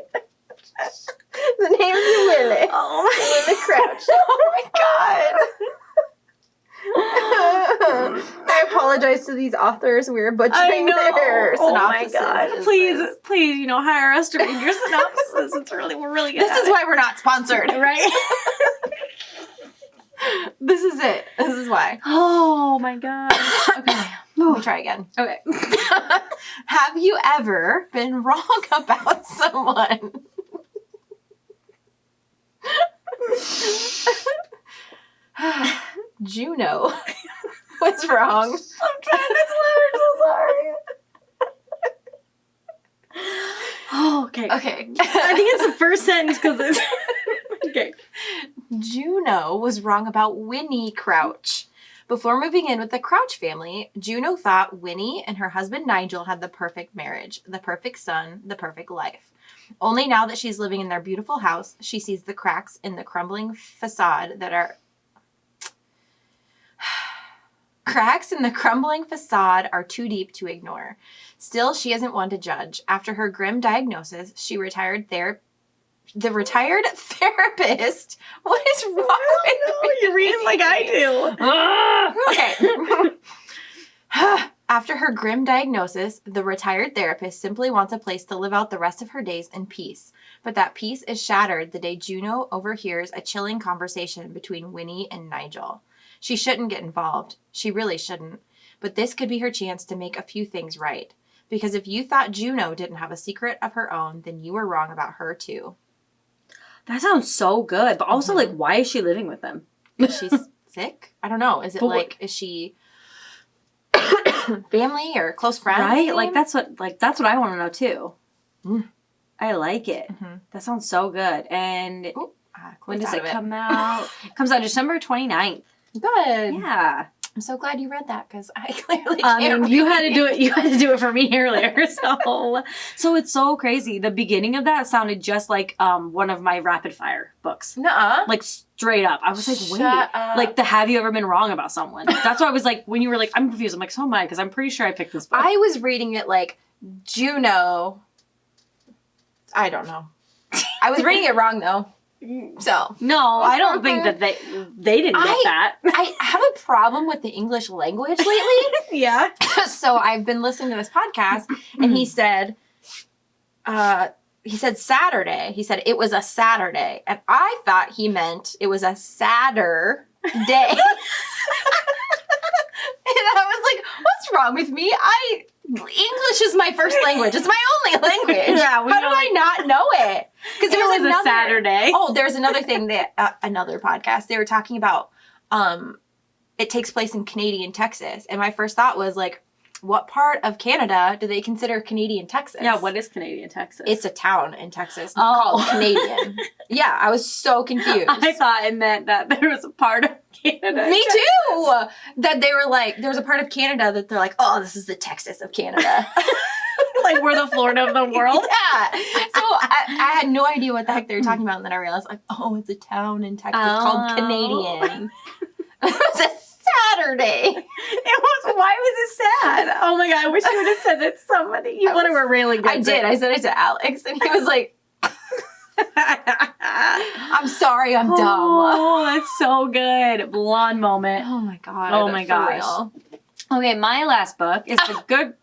The name is Willie. Oh Willie Crouch. Oh my god. I apologize to these authors. We're butchering their synopses. Oh my god. Please, hire us to read your synopsis. We're really good. This is why we're not sponsored. Right? This is it. This is why. Oh my god. Okay. Let me try again. Okay. Have you ever been wrong about someone? Juno was wrong. I'm trying to slow. I'm so sorry. Oh, okay. Okay. I think it's the first sentence because it's... Okay. Juno was wrong about Winnie Crouch. Before moving in with the Crouch family, Juno thought Winnie and her husband Nigel had the perfect marriage, the perfect son, the perfect life. Only now that she's living in their beautiful house, she sees the cracks in the crumbling facade that are... Cracks in the crumbling facade are too deep to ignore. Still, she isn't one to judge. After her grim diagnosis, the retired therapist. What is wrong with me? You're reading like I do. Okay. After her grim diagnosis, the retired therapist simply wants a place to live out the rest of her days in peace. But that peace is shattered the day Juno overhears a chilling conversation between Winnie and Nigel. She shouldn't get involved. She really shouldn't. But this could be her chance to make a few things right. Because if you thought Juno didn't have a secret of her own, then you were wrong about her too. That sounds so good. But also, like, why is she living with them? She's sick? I don't know. Is it is she family or close friend? Right? Like, that's what I want to know too. Mm. I like it. Mm-hmm. That sounds so good. And when does it come out? It comes out December 29th. Good. Yeah. I'm so glad you read that because I clearly can't read. You had to do it. You had to do it for me earlier. So it's so crazy. The beginning of that sounded just like one of my rapid fire books. Nuh-uh. Like straight up. I was like, wait. Up. Like the have you ever been wrong about someone? That's why I was like, when you were like, I'm confused. I'm like, so am I, because I'm pretty sure I picked this book. I was reading it like Juno. I don't know. I was reading it wrong though. So no, I don't think that they didn't get that. I have a problem with the English language lately. Yeah. So I've been listening to this podcast, and he said Saturday. He said it was a Saturday, and I thought he meant it was a sadder day. And I was like, "What's wrong with me? English is my first language. It's my only language. Yeah, how do I not know it? Because there was a Saturday. Oh, there's another thing that another podcast they were talking about. It takes place in Canadian Texas, and my first thought was like, what part of Canada do they consider Canadian Texas? Yeah, what is Canadian Texas? It's a town in Texas called Canadian. Yeah, I was so confused. I thought it meant that there was a part of Canada. Me too! That they were like, there's a part of Canada that they're like, oh, this is the Texas of Canada. Like we're the Florida of the world? Yeah. So I had no idea what the heck they were talking about, and then I realized, like, oh, it's a town in Texas called Canadian. It was a Saturday. Why was it sad? Oh my God, I wish you would have said it to somebody. You thought it were really good. I did. I said it to Alex, and he was like, I'm sorry, I'm dumb. Oh, that's so good. Blonde moment. Oh my God. Oh my gosh. Okay, my last book is The Good...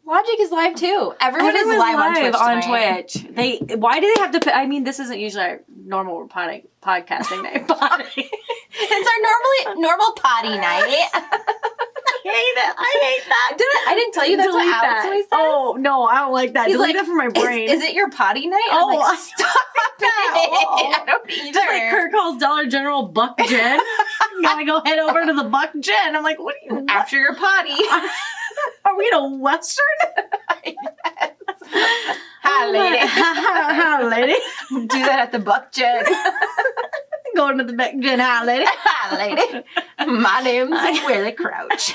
Logic is live too. Everyone is live on Twitch. Why do they have to? I mean, this isn't usually our normal podcasting night. It's our normal potty night. I hate that. I didn't tell you that's what Alex always says. Oh no, I don't like that. He's Delete like, that from my brain. Is it your potty night? Oh, I'm like, stop it. I don't either. Just like Kurt calls Dollar General Buck Gin. Gotta go head over to the Buck Gin. I'm like, what are you? After your potty. Are we in a Western? Yes. Hi, lady. Hi, lady. Do that at the Buck Gin. Going to the Buck Gin. Hi, lady. Hi, lady. My name's Willie Crouch.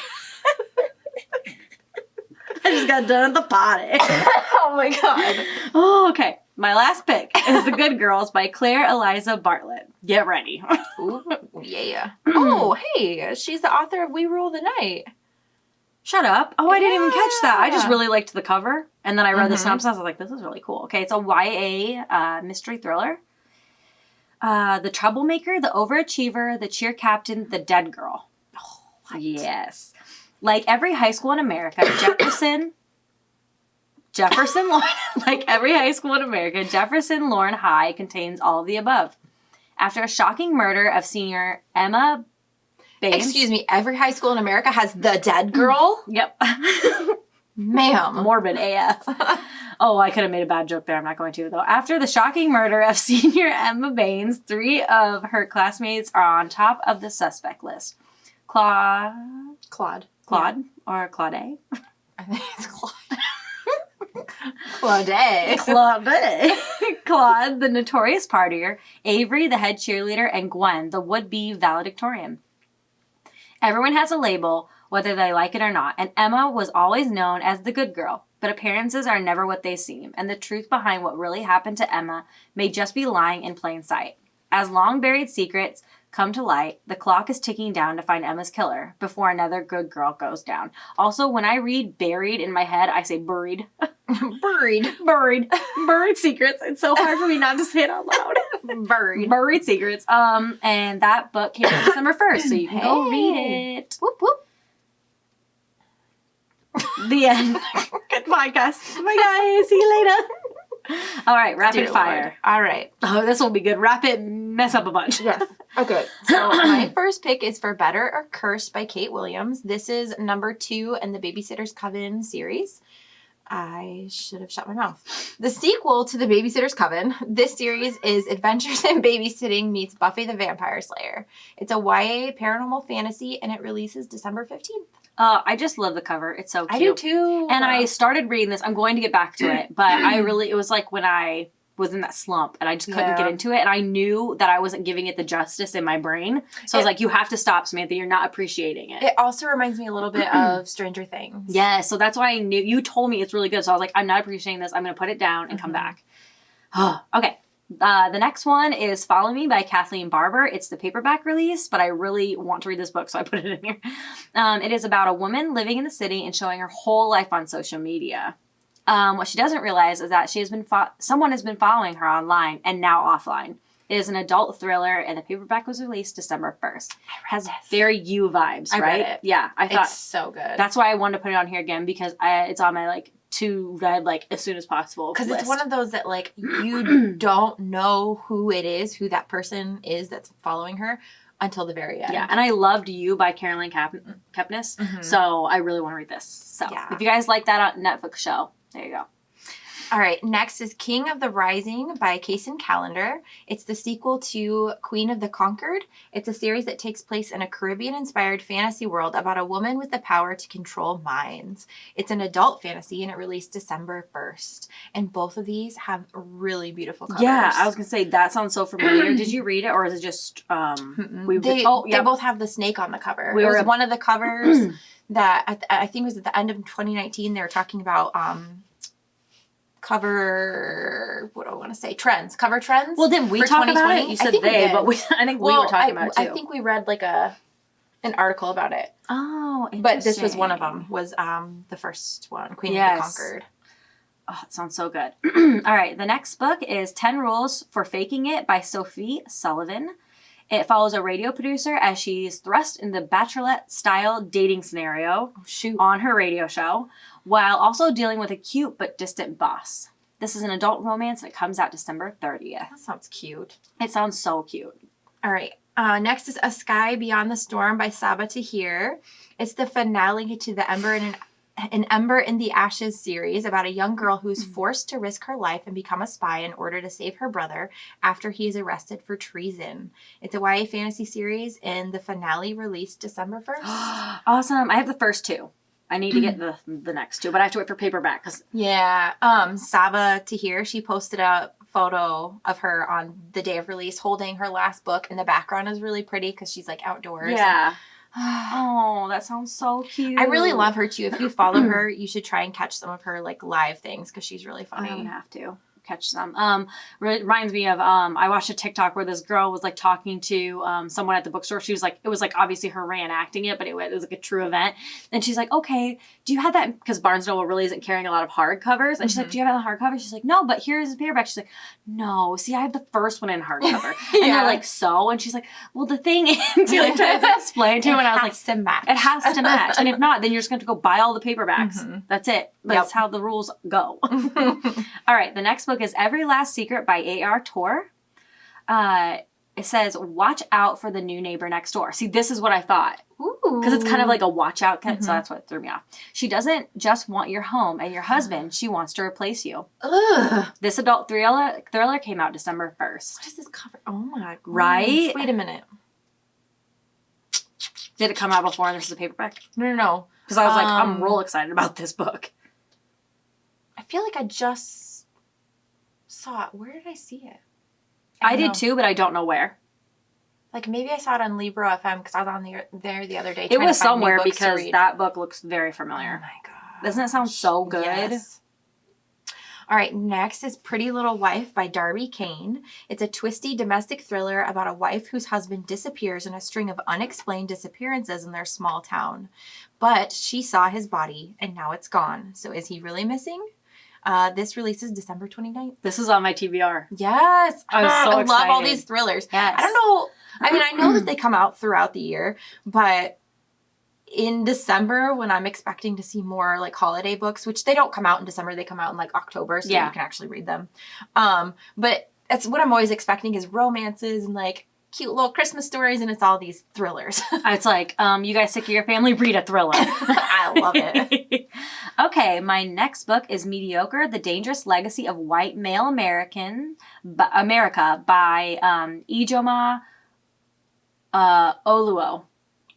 I just got done at the potty. Oh my God. Oh, okay. My last pick is The Good Girls by Claire Eliza Bartlett. Get ready. Ooh, yeah. Oh, hey, she's the author of We Rule the Night. Shut up. Oh, I didn't even catch that. I just really liked the cover. And then I read the synopsis. I was like, this is really cool. Okay, it's a YA mystery thriller. The troublemaker, the overachiever, the cheer captain, the dead girl. Oh, yes. Like every high school in America, Jefferson Lauren High contains all of the above. After a shocking murder of senior Emma Baines. Excuse me, every high school in America has the dead girl? Yep. Ma'am. Morbid AF. Oh, I could have made a bad joke there. I'm not going to, though. After the shocking murder of senior Emma Baines, 3 of her classmates are on top of the suspect list. Claude. Yeah. Or Claude? I think it's Claude. Claude. Claude, the notorious partier, Avery, the head cheerleader, and Gwen, the would-be valedictorian. Everyone has a label, whether they like it or not, and Emma was always known as the good girl. But appearances are never what they seem, and the truth behind what really happened to Emma may just be lying in plain sight. As long-buried secrets come to light, the clock is ticking down to find Emma's killer before another good girl goes down. Also, when I read buried in my head, I say buried. Buried secrets. It's so hard for me not to say it out loud. Buried secrets. And that book came out December 1st, so you can go read it. Whoop, whoop. The end. Good podcast. Bye, guys. See you later. All right, rapid Dear fire. Lord. All right. Oh, this will be good. Rapid mess up a bunch. Yes. Okay. So my first pick is For Better or Cursed by Kate Williams. This is number 2 in the Babysitter's Coven series. I should have shut my mouth. The sequel to the Babysitter's Coven, this series is Adventures in Babysitting meets Buffy the Vampire Slayer. It's a YA paranormal fantasy, and it releases December 15th. I just love the cover. It's so cute. I do too. And I started reading this. I'm going to get back to it, but it was like when I was in that slump and I just couldn't get into it. And I knew that I wasn't giving it the justice in my brain. So I was like, you have to stop, Samantha. You're not appreciating it. It also reminds me a little bit of Stranger Things. Yeah. So that's why I knew. You told me it's really good. So I was like, I'm not appreciating this. I'm going to put it down and come back. Okay. The next one is Follow Me by Kathleen Barber. It's the paperback release, but I really want to read this book, so I put it in here. It is about a woman living in the city and showing her whole life on social media. What she doesn't realize is that someone has been following her online and now offline. It is an adult thriller, and the paperback was released December 1st. Has very You vibes, right? I read it. Yeah, I thought it's so good. That's why I wanted to put it on here again, because it's on my to read as soon as possible. Because it's one of those that you don't know who that person is that's following her until the very end. Yeah, and I loved You by Carolyn Kepnes, so I really want to read this. So if you guys like that Netflix show, there you go. All right, next is King of the Rising by Kaysen Callender. It's the sequel to Queen of the Conquered. It's a series that takes place in a Caribbean-inspired fantasy world about a woman with the power to control minds. It's an adult fantasy, and it released December 1st. And both of these have really beautiful covers. Yeah, I was going to say, that sounds so familiar. Did you read it, or is it just... They both have the snake on the cover. It was one of the covers that I think was at the end of 2019. They were talking about... cover trends. Well, didn't we talk about it? You said they, but I think we were talking about it too. I think we read an article about it. Oh, interesting. But this was one of them, was the first one, Queen of the Conquered. Oh, it sounds so good. All right, the next book is 10 Rules for Faking It by Sophie Sullivan. It follows a radio producer as she's thrust in the bachelorette-style dating scenario on her radio show, while also dealing with a cute but distant boss. This is an adult romance, and it comes out December 30th. That sounds cute. It sounds so cute. All right. Next is A Sky Beyond the Storm by Saba Tahir. It's the finale to the An Ember in the Ashes series about a young girl who's forced to risk her life and become a spy in order to save her brother after he is arrested for treason. It's a YA fantasy series, and the finale released December 1st. Awesome. I have the first 2. I need to get the next 2, but I have to wait for paperback. Saba Tahir, she posted a photo of her on the day of release holding her last book, and the background is really pretty because she's outdoors. Yeah. Oh, that sounds so cute. I really love her too. If you follow her, you should try and catch some of her live things because she's really funny. I'm gonna have to catch some. Reminds me of I watched a TikTok where this girl was talking to someone at the bookstore. She was it was obviously her reenacting it, but it was a true event. And she's like, okay, do you have that? Because Barnes & Noble really isn't carrying a lot of hardcovers. And she's like, do you have that hardcover? She's like, no, but here's a paperback. She's like, no, see, I have the first one in hardcover. And they're like, so? And she's like, well, the thing is, she tries to explain to him, and I was like, to match. It has to match. And if not, then you're just going to go buy all the paperbacks. That's it. That's how the rules go. All right, the next book is Every Last Secret by A.R. Tor. it says, watch out for the new neighbor next door. See, this is what I thought. Ooh. Because it's kind of like a watch out kit, Mm-hmm. so that's what threw me off. She doesn't just want your home and your husband. She wants to replace you. Ugh. This adult thriller came out December 1st. What is this cover? Oh my god. Right? Wait a minute. Did it come out before and this is a paperback? No. Because I was like, I'm real excited about this book. I feel like I just saw it. Where did I see it? I don't did know. too, but I don't know where. Like maybe I saw it on Libro FM because I was on there the other day. It trying was to find new somewhere books to because read. that book looks very Oh familiar. my god. Doesn't it sound so good? Yes. All right, next is Pretty Little Wife by Darby Kane. It's a twisty domestic thriller about a wife whose husband disappears in a string of unexplained disappearances in their small town. But she saw his body, and now it's gone. So is he really missing? This releases December 29th. This is on my TBR. Yes. I was so I love all excited. these thrillers. Yes. I don't know. I mean, I know that they come out throughout the year, but in December, when I'm expecting to see more like holiday books, which they don't come out in December, they come out in like October, so Yeah. you can actually read them. But that's what I'm always expecting is romances and like cute little Christmas stories, and it's all these thrillers. It's like, you guys sick of your family? Read a thriller. I love it. Okay, my next book is Mediocre, The Dangerous Legacy of White Male America by Ijoma Oluo.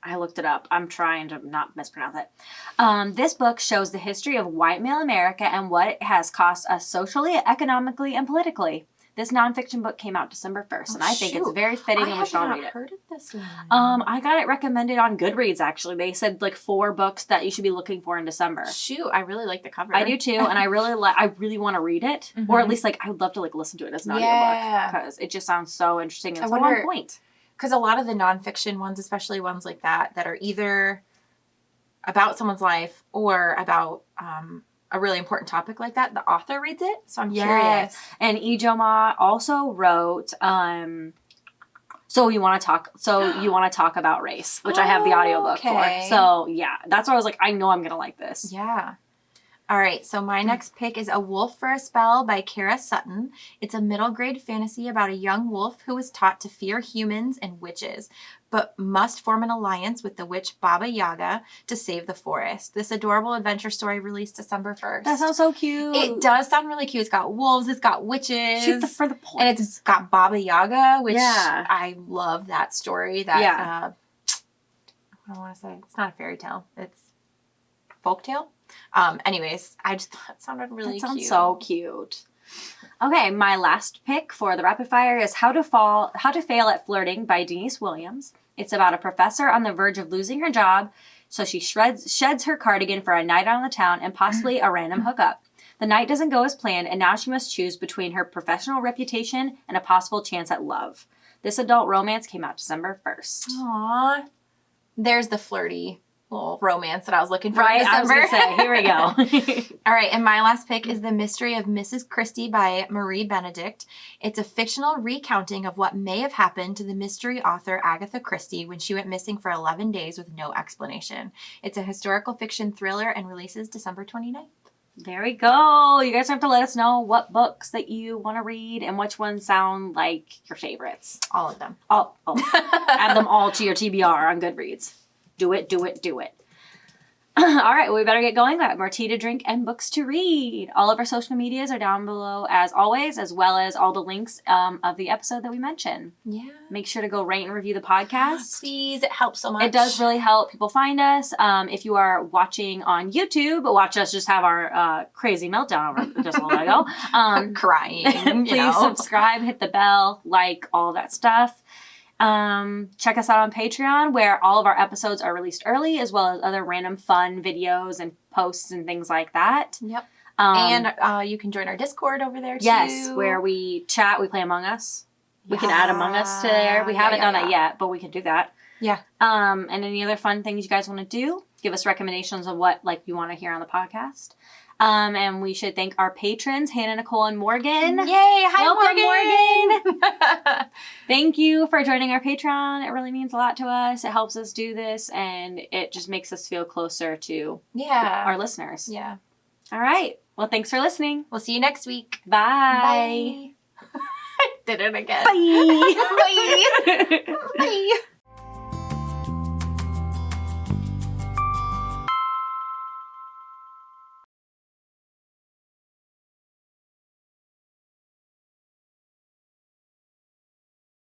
I looked it up. I'm trying to not mispronounce it. This book shows the history of white male America and what it has cost us socially, economically, and politically. This nonfiction book came out December 1st, and I think it's very fitting and we should all read I have it. not heard of this one. I got it recommended on Goodreads, actually. They said like 4 books that you should be looking for in December. Shoot, I really like the cover. I do too, and I really want to read it, or at least like I would love to like listen to it as an audiobook because it just sounds so interesting and so on point. Because a lot of the nonfiction ones, especially ones like that are either about someone's life or about a really important topic like that, the author reads it. So I'm curious. And Ijoma also wrote So you want to talk about race, which I have the audiobook for. So yeah, that's why I was like, I know I'm gonna like this. Yeah. All right, so my next pick is A Wolf for a Spell by Kara Sutton. It's a middle grade fantasy about a young wolf who is taught to fear humans and witches, but must form an alliance with the witch Baba Yaga to save the forest. This adorable adventure story released December 1st. That sounds so cute. It does sound really cute. It's got wolves, it's got witches. Shoot for the points. And it's got Baba Yaga, which I love that story. That I don't want to say. It's not a fairy tale. It's folktale. Anyways, I just thought it sounded really cute. That sounds so cute. Okay, my last pick for the rapid fire is How to Fail at Flirting by Denise Williams. It's about a professor on the verge of losing her job, so she sheds her cardigan for a night out on the town and possibly a random hookup. The night doesn't go as planned, and now she must choose between her professional reputation and a possible chance at love. This adult romance came out December 1st. Aww. There's the flirty little romance that I was looking for right, in December. I was going to say, here we go. All right, and my last pick is The Mystery of Mrs. Christie by Marie Benedict. It's a fictional recounting of what may have happened to the mystery author Agatha Christie when she went missing for 11 days with no explanation. It's a historical fiction thriller and releases December 29th. There we go. You guys have to let us know what books that you want to read and which ones sound like your favorites. All of them. All. Add them all to your TBR on Goodreads. Do it. All right, well, we better get going. We have more tea to drink and books to read. All of our social medias are down below as always, as well as all the links of the episode that we mentioned. Yeah. Make sure to go rate and review the podcast. Please, it helps so much. It does really help people find us. If you are watching on YouTube, watch us just have our crazy meltdown over just a little ago. Crying. Please subscribe, hit the bell, like, all that stuff. Check us out on Patreon, where all of our episodes are released early, as well as other random fun videos and posts and things like that. Yep. And you can join our Discord over there too. Yes, where we chat, we play Among Us. We can add Among Us to there. We haven't done it yet, but we can do that. Yeah. And any other fun things you guys want to do? Give us recommendations of what you want to hear on the podcast. And we should thank our patrons, Hannah, Nicole, and Morgan. Yay! Hi, Welcome, Morgan! Thank you for joining our Patreon. It really means a lot to us. It helps us do this, and it just makes us feel closer to our listeners. Yeah. All right. Well, thanks for listening. We'll see you next week. Bye. Bye. Did it again. Bye. Bye. Bye.